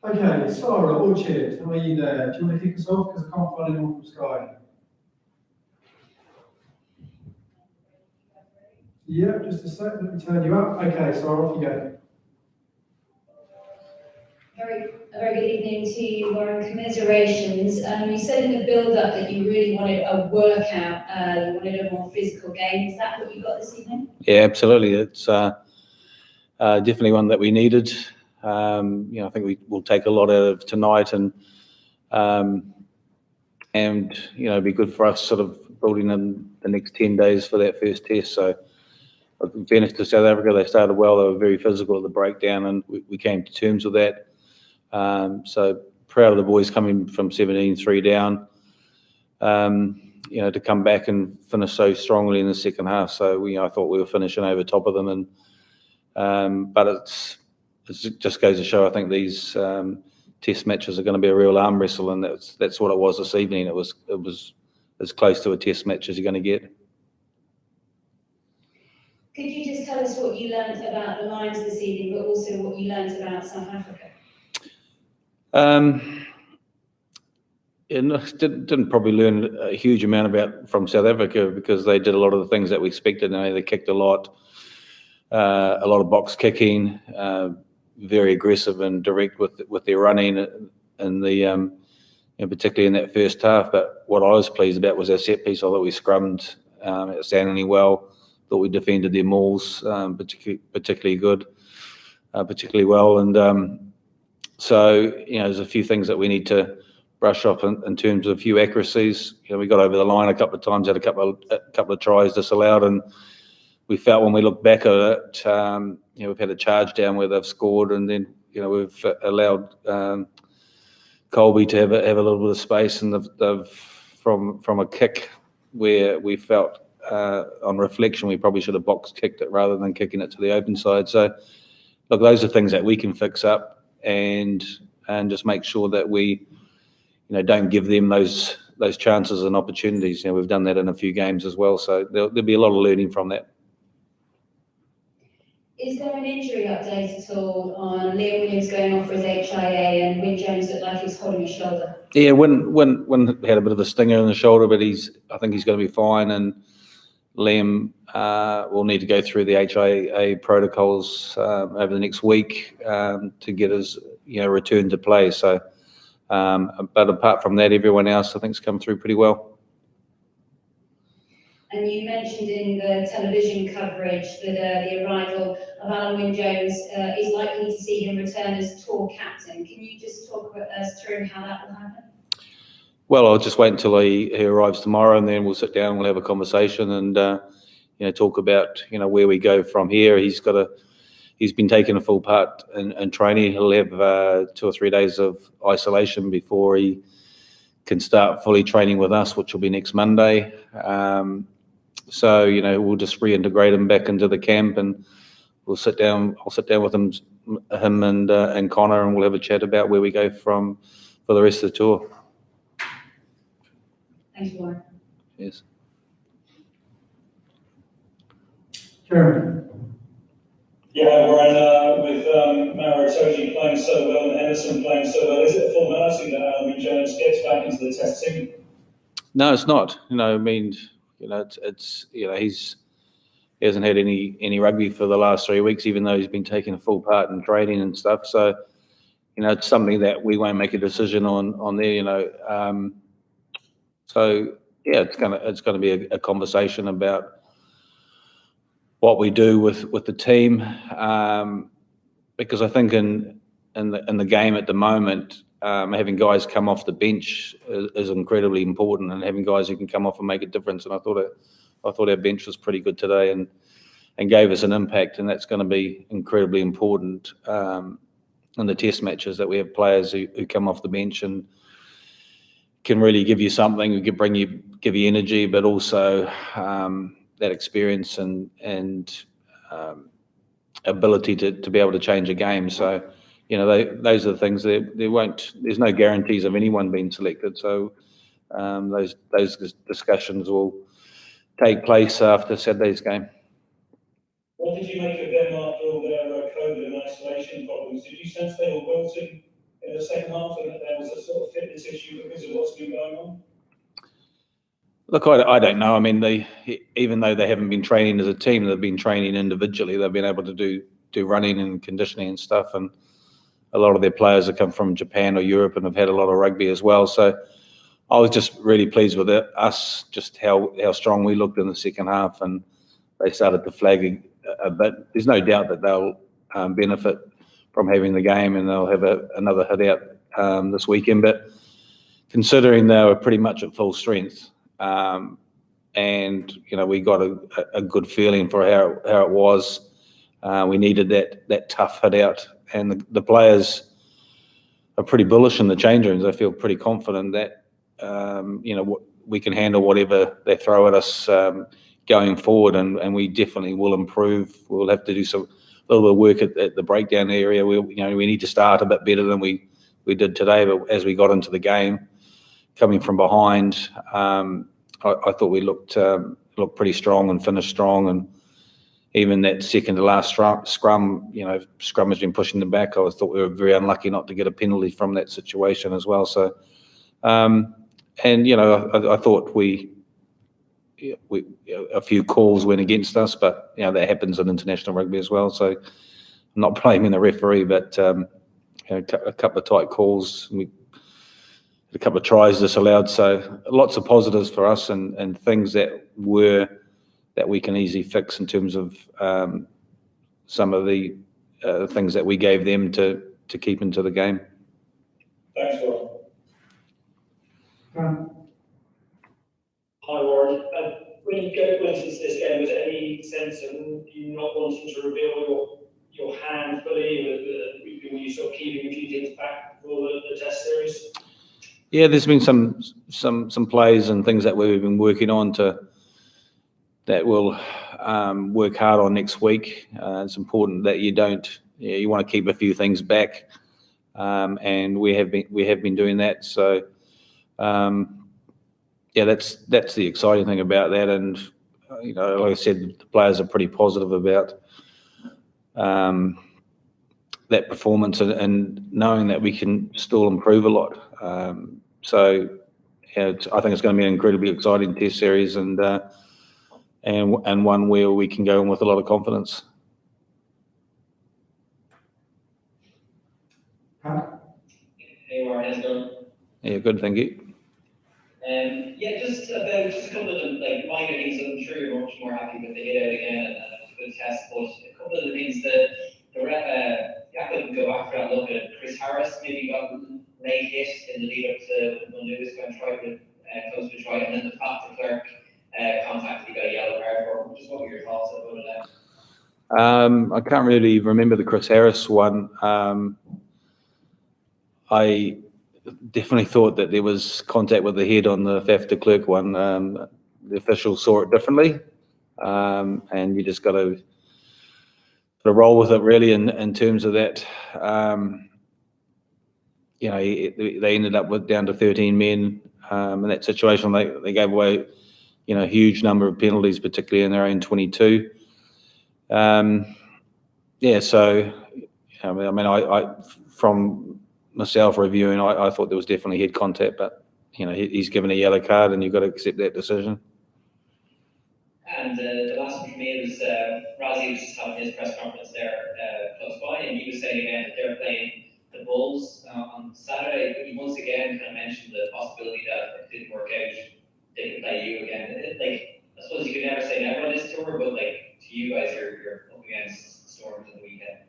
Okay, Sarah, Orchard, how are you there? Do you want to kick us off? Because I can't find anyone from Sky. Yeah, just a sec, let me turn you up. Okay, Sarah, off you go. A very good evening to you, Warren. Commiserations. You said in the build-up that you really wanted a workout, you wanted a more physical game. Is that what you got this evening? Yeah, absolutely. It's definitely one that we needed. I think we will take a lot out of tonight, and it'd be good for us sort of building in the next 10 days for that first test. So, in fairness to South Africa, they started well. They were very physical at the breakdown, and we came to terms with that. So proud of the boys coming from 17-3 down. To come back and finish so strongly in the second half. So I thought we were finishing over top of them, and but it just goes to show. I think these test matches are going to be a real arm wrestle, and that's what it was this evening. It was as close to a test match as you're going to get. Could you just tell us what you learned about the Lions this evening, but also what you learned about South Africa? Didn't probably learn a huge amount from South Africa because they did a lot of the things that we expected. They kicked a lot of box kicking, very aggressive and direct with their running, and particularly in that first half. But what I was pleased about was our set piece. I thought we scrummed outstandingly well. Thought we defended their mauls particularly well, and so there's a few things that we need to brush up in terms of a few accuracies. We got over the line a couple of times, had a couple of tries disallowed, and we felt when we look back at it, we've had a charge down where they've scored, and then we've allowed Colby to have a little bit of space, and they've from a kick where we felt on reflection we probably should have box kicked it rather than kicking it to the open side. So look, those are things that we can fix up and just make sure that we don't give them those chances and opportunities. We've done that in a few games as well, so there'll be a lot of learning from that. Is there an injury update at all on Liam Williams going off for his HIA and Wyn Jones looked like he was holding his shoulder? Yeah, Wyn had a bit of a stinger in the shoulder, but I think he's going to be fine, and Liam will need to go through the HIA protocols over the next week to get his return to play. So, but apart from that, everyone else I think's come through pretty well. And you mentioned in the television coverage that the arrival of Alan Wyn Jones is likely to see him return as tour captain. Can you just talk us through how that will happen? Well, I'll just wait until he arrives tomorrow, and then we'll sit down and we'll have a conversation and talk about where we go from here. He's been taking a full part in training. He'll have 2 or 3 days of isolation before he can start fully training with us, which will be next Monday. So we'll just reintegrate him back into the camp, and we'll sit down. I'll sit down with him and Connor, and we'll have a chat about where we go for the rest of the tour. Thanks, Warren. Yes. Jeremy. Yeah, Warren, with Maro Itoje playing so well and Henderson playing so well, is it a formality that Alan Wyn Jones gets back into the test team? No, it's not. He hasn't had any rugby for the last 3 weeks, even though he's been taking a full part in training and stuff. So, it's something that we won't make a decision on there. So yeah, it's gonna be a conversation about what we do with the team, because I think in the game at the moment, having guys come off the bench is incredibly important, and having guys who can come off and make a difference. And I thought our bench was pretty good today and gave us an impact, and that's going to be incredibly important in the test matches, that we have players who come off the bench and can really give you something, who can give you energy, but also that experience and ability to be able to change a game. So, those are the things. There's no guarantees of anyone being selected. So those discussions will take place after Saturday's game. What did you make of them after all their COVID and isolation problems? Did you sense they were wilting in the second half, and that there was a sort of fitness issue because of what's been going on? Look, I don't know. I mean, even though they haven't been training as a team, they've been training individually. They've been able to do running and conditioning and stuff. And a lot of their players have come from Japan or Europe and have had a lot of rugby as well. So I was just really pleased with us, just how strong we looked in the second half, and they started to flag a bit. There's no doubt that they'll benefit from having the game, and they'll have another hit out this weekend. But considering they were pretty much at full strength, and we got a good feeling for how it was. We needed that tough hit out, and the players are pretty bullish in the change rooms. I feel pretty confident that we can handle whatever they throw at us going forward, and we definitely will improve. We'll have to do a little bit of work at the breakdown area. We need to start a bit better than we did today. But as we got into the game, coming from behind, I thought we looked pretty strong and finished strong. And even that second to last scrum, scrummaging, pushing them back, I thought we were very unlucky not to get a penalty from that situation as well. So, I thought we a few calls went against us, but that happens in international rugby as well. So I'm not blaming the referee, but a couple of tight calls. We had a couple of tries disallowed. So lots of positives for us, and things that we can easily fix in terms of some of the things that we gave them to keep into the game. Thanks, Warren. Hi, Warren. When you went into this game, was there any sense of you not wanting to reveal your hand fully? Were you sort of keeping a few things back for the test series? Yeah, there's been some plays and things that we've been working on that we'll work hard on next week. It's important that you want to keep a few things back, and we have been doing that. So that's the exciting thing about that. And like I said, the players are pretty positive about that performance, and knowing that we can still improve a lot. So I think it's going to be an incredibly exciting test series, and one where we can go in with a lot of confidence. Hey, Warren, how's it going? Yeah, good, thank you. Just a couple of minor things. I'm sure you're much more happy with the hit out again, and it's a good test. But a couple of the things that the ref, Gatland go after and look at. Chris Harris maybe got late hit in the lead up to when Lewis going to try with close to try, and then the Pat de Klerk contact, he got a yellow card for. Just what were your thoughts about that? I can't really remember the Chris Harris one. I definitely thought that there was contact with the head on the Pat de Klerk one. The officials saw it differently, and you just got to roll with it really in terms of that. They ended up down to 13 men in that situation. They gave away a huge number of penalties, particularly in their own 22. So I from myself reviewing, I thought there was definitely head contact, but he's given a yellow card, and you've got to accept that decision. And the last one for me was Razzie was just having his press conference there close by, and he was saying again that they're playing the Bulls on Saturday. But he once again kind of mentioned the possibility that if it didn't work out, they could play you again. I suppose you could never say never on this tour, but to you guys, you're up against Storms in the weekend.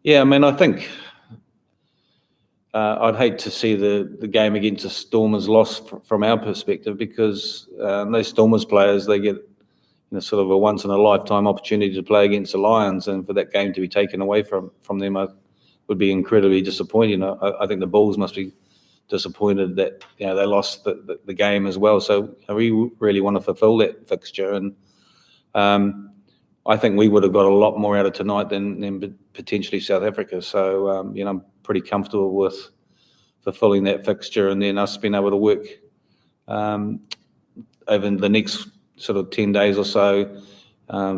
Yeah, I think I'd hate to see the game against the Stormers lost from our perspective, because those Stormers players, they get sort of a once in a lifetime opportunity to play against the Lions, and for that game to be taken away from them would be incredibly disappointing. I think the Bulls must be disappointed that they lost the game as well. So we really want to fulfil that fixture, and I think we would have got a lot more out of tonight than potentially South Africa. So I'm pretty comfortable with fulfilling that fixture, and then us being able to work over the next sort of 10 days or so.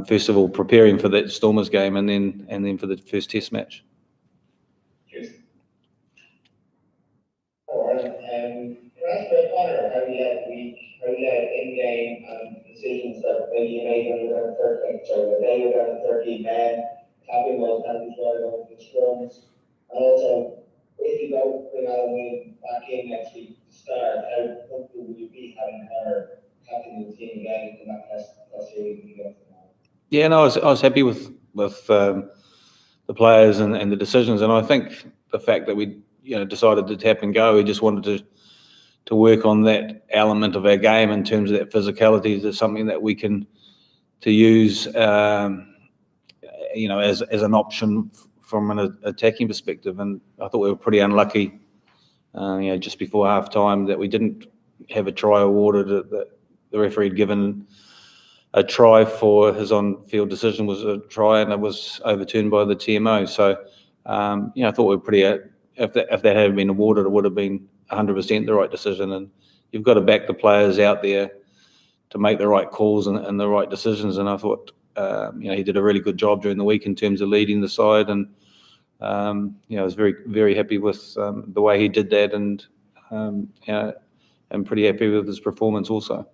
First of all, preparing for that Stormers game, and then for the first Test match. Cheers. Warren. Can I ask about Connor, how he led the week, how he led in-game and decisions that maybe you made when you were down 13, sorry, when they were down 13 men, tapping those penalties right over the scrums, and also, if you don't bring Alan Wynne back in next week to start, how comfortable will you be having Connor captain the team again in that test series against them? Yeah, no, I was happy with the players and the decisions, and I think the fact that we decided to tap and go, we just wanted to work on that element of our game in terms of that physicality. Is something that we can use as an option from an attacking perspective, and I thought we were pretty unlucky just before half time that we didn't have a try awarded. That the referee had given a try for his on-field decision was a try, and it was overturned by the TMO. So, I thought we were pretty. If that had been awarded, it would have been 100% the right decision. And you've got to back the players out there to make the right calls and the right decisions. And I thought, he did a really good job during the week in terms of leading the side. And I was very, very happy with the way he did that, and I'm pretty happy with his performance also.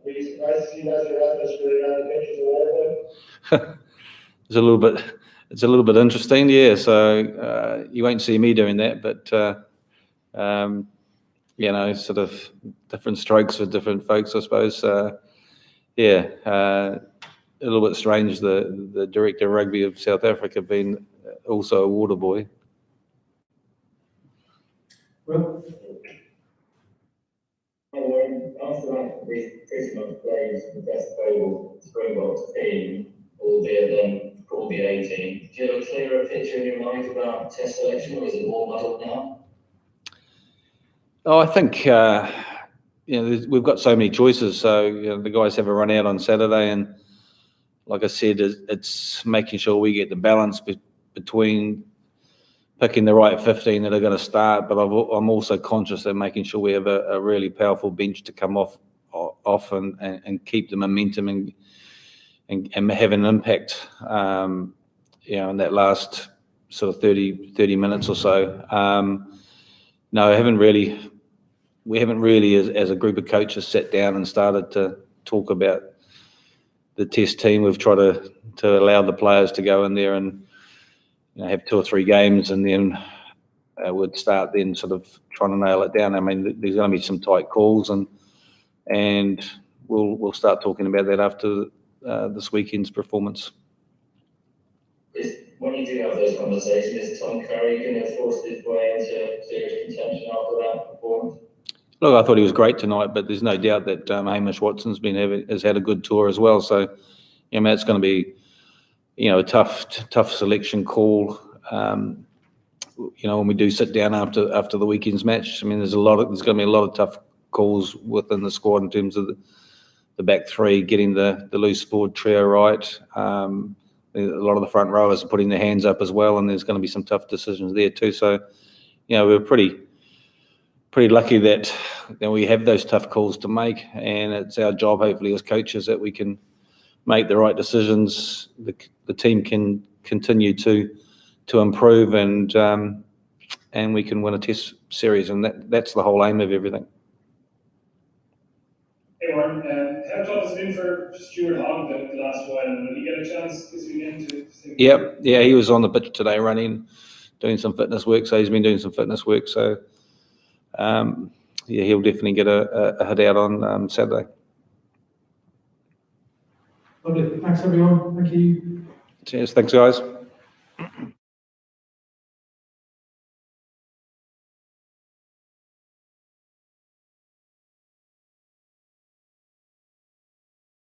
Were you surprised to see Matthew Rasmus running around the pitch as a water boy? It's a little bit interesting, yeah. So you won't see me doing that, but sort of different strokes for different folks, I suppose. A little bit strange. The director of rugby of South Africa being also a water boy. Well, After that, we pretty much played the best playable Springboks team, albeit then called the A team. Do you have a clearer picture in your mind about test selection, or is it more muddled now? Oh, I think we've got so many choices. So the guys have a run out on Saturday, and like I said, it's making sure we get the balance between picking the right 15 that are going to start. But I'm also conscious of making sure we have a really powerful bench to come off and keep the momentum and have an impact. In that last sort of 30 minutes or so. No, we haven't really, as a group of coaches, sat down and started to talk about the test team. We've tried to allow the players to go in there and have 2 or 3 games, and then would start then sort of trying to nail it down. I mean, there's going to be some tight calls, and we'll start talking about that after this weekend's performance. When you do have those conversations, is Tom Curry going to force his way into serious contention after that performance? Look, I thought he was great tonight, but there's no doubt that Hamish Watson's has had a good tour as well. So, it's going to be, a tough selection call. When we do sit down after the weekend's match, I mean, there's going to be a lot of tough calls within the squad in terms of the back three, getting the loose forward trio right. A lot of the front rowers are putting their hands up as well, and there's going to be some tough decisions there too. So, we're pretty lucky that we have those tough calls to make, and it's our job, hopefully, as coaches, that we can make the right decisions. The team can continue to improve, and we can win a test series, and that's the whole aim of everything. Hey Warren, how tough has it been for Stuart Hogg the last while, and will he get a chance this weekend to Yeah, he was on the pitch today running, doing some fitness work, so he's been doing some fitness work, so he'll definitely get a hit out on Saturday. Lovely. Thanks, everyone. Thank you. Cheers. Thanks, guys.